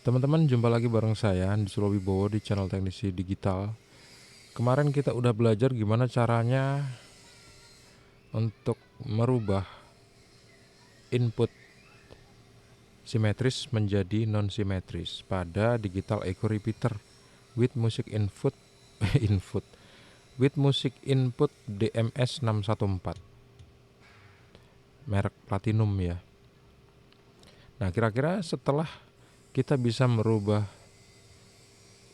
Teman-teman, jumpa lagi bareng saya di Sulowibowo di channel Teknisi Digital. Kemarin kita udah belajar gimana caranya untuk merubah input simetris menjadi non-simetris pada digital echo repeater with music input with music input DMS 614 merek Platinum ya. Nah, kira-kira setelah kita bisa merubah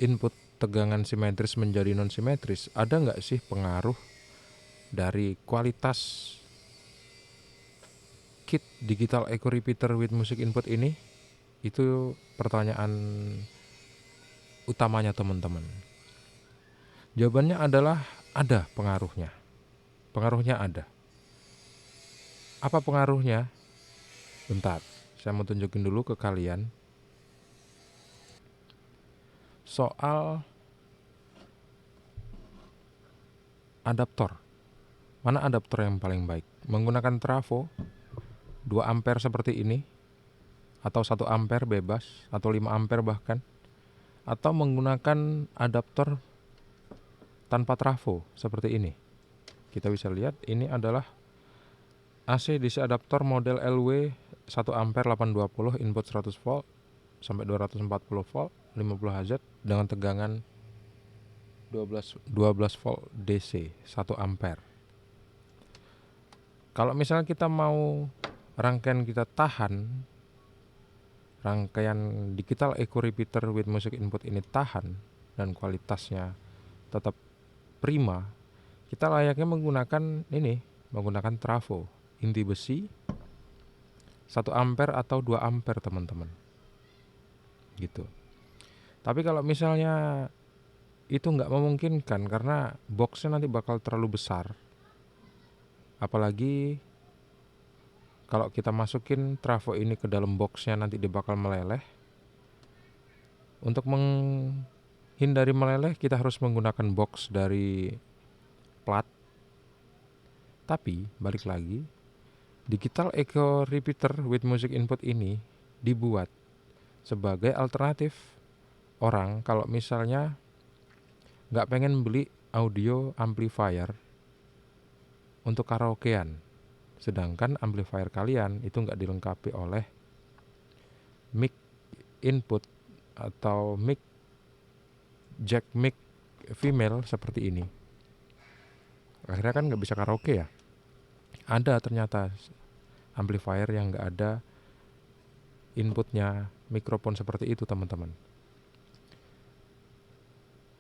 input tegangan simetris menjadi non-simetris, ada nggak sih pengaruh dari kualitas kit digital echo repeater with music input ini? Itu pertanyaan utamanya teman-teman. Jawabannya adalah ada pengaruhnya. Pengaruhnya ada. Apa pengaruhnya? Bentar, saya mau tunjukin dulu ke kalian soal adaptor. Mana adaptor yang paling baik? Menggunakan trafo 2 ampere seperti ini, atau 1 ampere bebas, atau 5 ampere bahkan, atau menggunakan adaptor tanpa trafo seperti ini. Kita bisa lihat ini adalah AC DC adaptor model LW 1 ampere 820 input 100 volt sampai 240 volt 50 Hz dengan tegangan 12 volt DC 1 ampere. Kalau misalnya kita mau rangkaian kita tahan, rangkaian digital echo repeater with music input ini tahan dan kualitasnya tetap prima, kita layaknya menggunakan trafo inti besi 1 ampere atau 2 ampere teman-teman gitu. Tapi kalau misalnya itu nggak memungkinkan karena boxnya nanti bakal terlalu besar, apalagi kalau kita masukin trafo ini ke dalam boxnya nanti dia bakal meleleh. Untuk menghindari meleleh kita harus menggunakan box dari plat. Tapi balik lagi, digital echo repeater with music input ini dibuat sebagai alternatif orang kalau misalnya nggak pengen beli audio amplifier untuk karaokean, sedangkan amplifier kalian itu nggak dilengkapi oleh mic input atau jack mic female seperti ini. Akhirnya kan nggak bisa karaoke ya. Ada ternyata amplifier yang nggak ada inputnya mikrofon seperti itu teman-teman.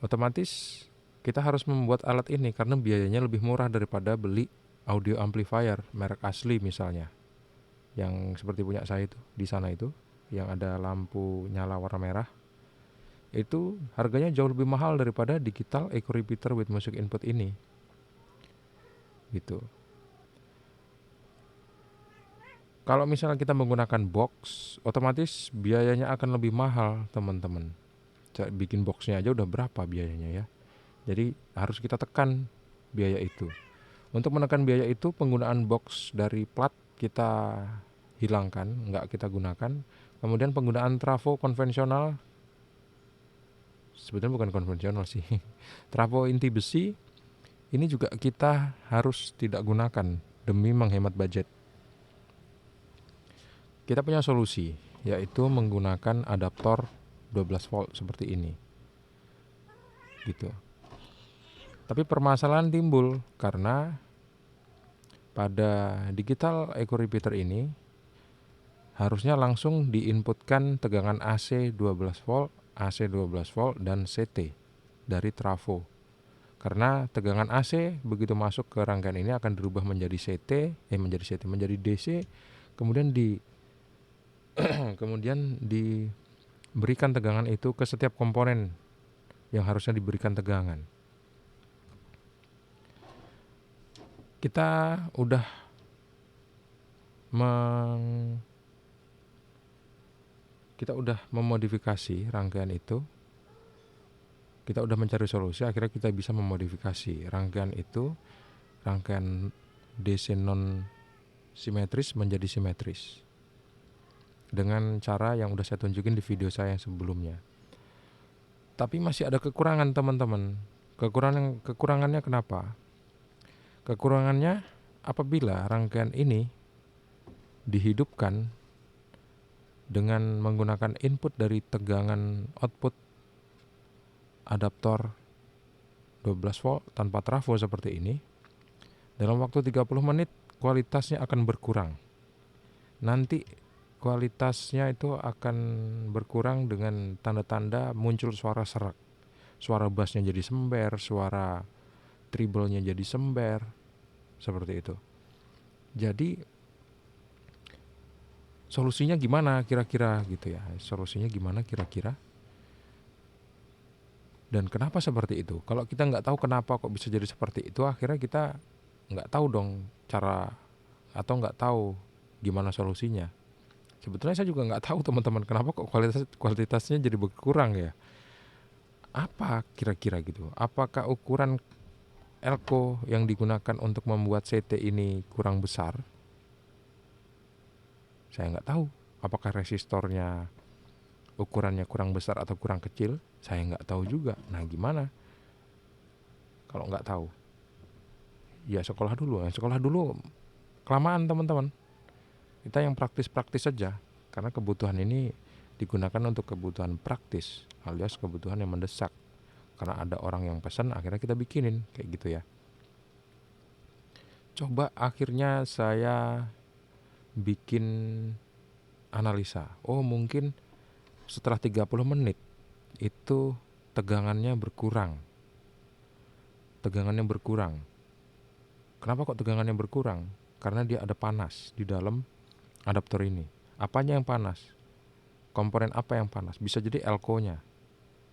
Otomatis kita harus membuat alat ini karena biayanya lebih murah daripada beli audio amplifier merek asli misalnya, yang seperti punya saya itu di sana itu, yang ada lampu nyala warna merah. Itu harganya jauh lebih mahal daripada digital echo repeater with music input ini. Gitu. Kalau misalnya kita menggunakan box, otomatis biayanya akan lebih mahal, teman-teman. Bikin boxnya aja udah berapa biayanya ya. Jadi harus kita tekan biaya itu. Untuk menekan biaya itu, penggunaan box dari plat kita hilangkan, nggak kita gunakan. Kemudian penggunaan trafo konvensional, sebetulnya bukan konvensional sih. Trafo inti besi ini juga kita harus tidak gunakan demi menghemat budget. Kita punya solusi, yaitu menggunakan adaptor 12 volt seperti ini. Gitu. Tapi permasalahan timbul karena pada digital echo repeater ini harusnya langsung diinputkan tegangan AC 12 volt, AC 12 volt dan CT dari trafo. Karena tegangan AC begitu masuk ke rangkaian ini akan dirubah menjadi menjadi DC, kemudian diberikan tegangan itu ke setiap komponen yang harusnya diberikan tegangan. Kita udah memodifikasi rangkaian itu. Kita udah mencari solusi, akhirnya kita bisa memodifikasi rangkaian itu, rangkaian DC non simetris menjadi simetris. dengan cara yang udah saya tunjukin di video saya yang sebelumnya. Tapi masih ada kekurangan teman-teman. Kekurangannya kenapa? Kekurangannya apabila rangkaian ini dihidupkan dengan menggunakan input dari tegangan output adaptor 12 volt tanpa trafo seperti ini, dalam waktu 30 menit kualitasnya akan berkurang. Nanti kualitasnya itu akan berkurang dengan tanda-tanda muncul suara serak. Suara bassnya jadi sember, suara treble-nya jadi sember, seperti itu. Jadi solusinya gimana kira-kira gitu ya? Solusinya gimana kira-kira? Dan kenapa seperti itu? Kalau kita nggak tahu kenapa kok bisa jadi seperti itu, akhirnya kita nggak tahu dong cara atau nggak tahu gimana solusinya. Sebetulnya saya juga nggak tahu teman-teman kenapa kok kualitasnya jadi berkurang ya. Apa kira-kira gitu? Apakah ukuran elko yang digunakan untuk membuat CT ini kurang besar? Saya nggak tahu. Apakah resistornya ukurannya kurang besar atau kurang kecil? Saya nggak tahu juga. Nah gimana kalau nggak tahu? Ya sekolah dulu kelamaan teman-teman. Kita yang praktis-praktis saja, karena kebutuhan ini digunakan untuk kebutuhan praktis alias kebutuhan yang mendesak. Karena ada orang yang pesan, akhirnya kita bikinin kayak gitu ya. Coba akhirnya saya bikin analisa. Oh mungkin setelah 30 menit itu tegangannya berkurang. Kenapa kok tegangannya berkurang? Karena dia ada panas di dalam adaptor ini. Apanya yang panas? Komponen apa yang panas? Bisa jadi elko-nya.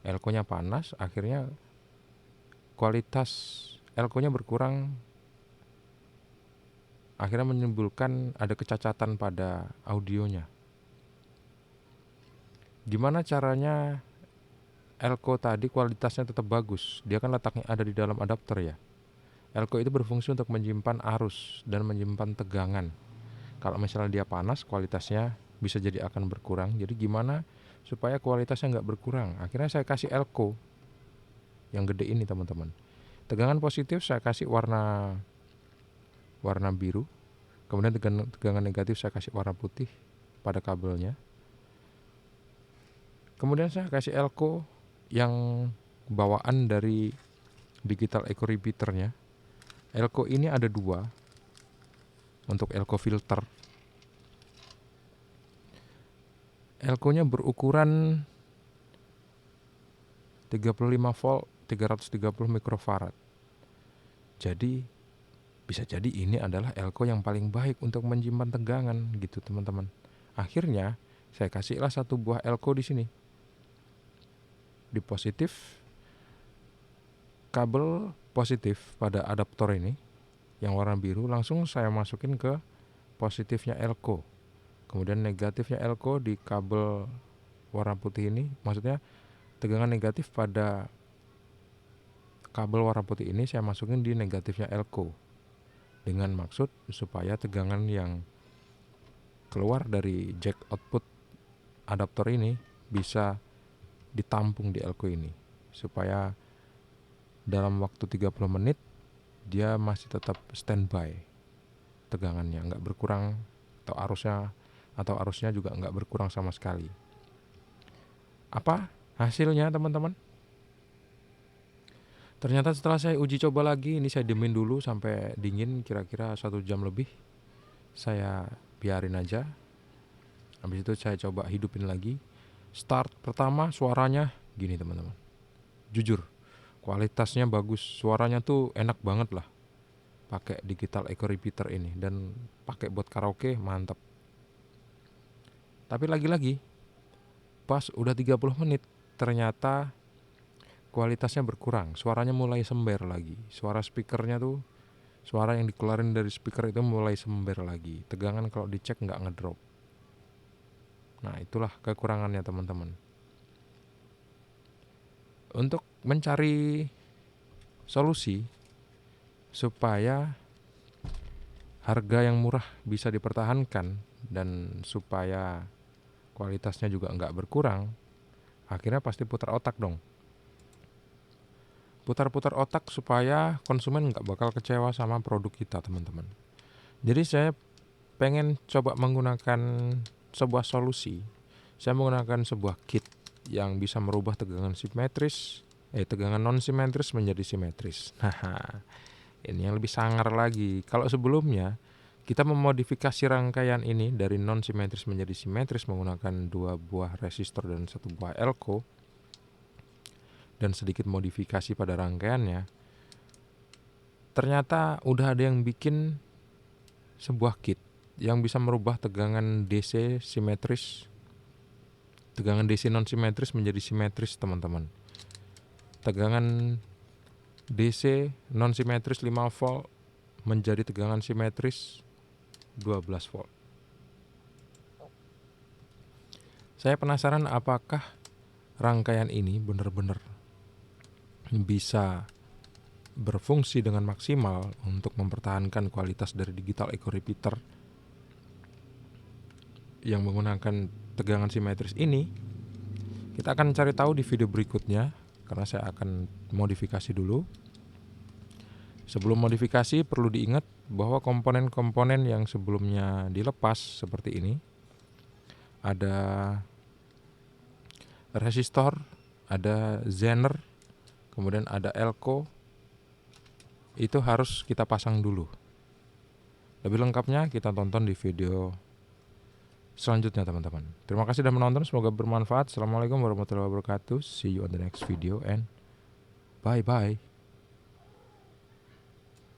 Elko-nya panas, akhirnya kualitas elko-nya berkurang. Akhirnya menimbulkan ada kecacatan pada audionya. Gimana caranya elko tadi kualitasnya tetap bagus? Dia kan letaknya ada di dalam adaptor ya. Elko itu berfungsi untuk menyimpan arus dan menyimpan tegangan. Kalau misalnya dia panas, kualitasnya bisa jadi akan berkurang. Jadi gimana supaya kualitasnya nggak berkurang? Akhirnya saya kasih elko yang gede ini teman-teman. Tegangan positif saya kasih warna biru. Kemudian tegangan negatif saya kasih warna putih pada kabelnya. Kemudian saya kasih elko yang bawaan dari digital echo repeaternya. Elko ini ada 2 untuk elko filter. Elko-nya berukuran 35 volt 330 mikrofarad. Jadi bisa jadi ini adalah elko yang paling baik untuk menyimpan tegangan gitu teman-teman. Akhirnya saya kasihlah 1 buah elko di sini. Di positif, kabel positif pada adaptor ini yang warna biru langsung saya masukin ke positifnya elko. Kemudian negatifnya elko di kabel warna putih ini, maksudnya tegangan negatif pada kabel warna putih ini saya masukin di negatifnya elko. Dengan maksud supaya tegangan yang keluar dari jack output adaptor ini bisa ditampung di elko ini. Supaya dalam waktu 30 menit dia masih tetap standby tegangannya, nggak berkurang atau arusnya juga nggak berkurang sama sekali. Apa hasilnya teman-teman? Ternyata setelah saya uji coba lagi, ini saya diemin dulu sampai dingin kira-kira 1 jam lebih. Saya biarin aja. Habis itu saya coba hidupin lagi. Start pertama suaranya gini teman-teman. Jujur, kualitasnya bagus, suaranya tuh enak banget lah pakai digital echo repeater ini, dan pakai buat karaoke mantap. Tapi lagi-lagi pas udah 30 menit ternyata kualitasnya berkurang, suaranya mulai sember lagi. Suara speakernya tuh, suara yang dikeluarin dari speaker itu mulai sember lagi. Tegangan kalau dicek nggak ngedrop. Nah itulah kekurangannya teman-teman. Untuk mencari solusi supaya harga yang murah bisa dipertahankan dan supaya kualitasnya juga nggak berkurang, akhirnya pasti putar otak dong. Putar-putar otak supaya konsumen nggak bakal kecewa sama produk kita, teman-teman. Jadi saya pengen coba menggunakan sebuah solusi. Saya menggunakan sebuah kit yang bisa merubah tegangan non simetris menjadi simetris. Nah, ini yang lebih sangar lagi. Kalau sebelumnya kita memodifikasi rangkaian ini dari non simetris menjadi simetris menggunakan 2 buah resistor dan 1 buah elko dan sedikit modifikasi pada rangkaiannya. Ternyata udah ada yang bikin sebuah kit yang bisa merubah tegangan DC non simetris menjadi simetris, teman-teman. Tegangan DC non simetris 5 volt menjadi tegangan simetris 12 volt. Saya penasaran apakah rangkaian ini benar-benar bisa berfungsi dengan maksimal untuk mempertahankan kualitas dari digital echo repeater yang menggunakan tegangan simetris ini. Kita akan cari tahu di video berikutnya, karena saya akan modifikasi dulu. Sebelum modifikasi perlu diingat bahwa komponen-komponen yang sebelumnya dilepas seperti ini, ada resistor, ada zener, kemudian ada elko, itu harus kita pasang dulu. Lebih lengkapnya kita tonton di video selanjutnya, teman-teman. Terima kasih sudah menonton, semoga bermanfaat. Assalamualaikum warahmatullahi wabarakatuh. See you on the next video and bye-bye.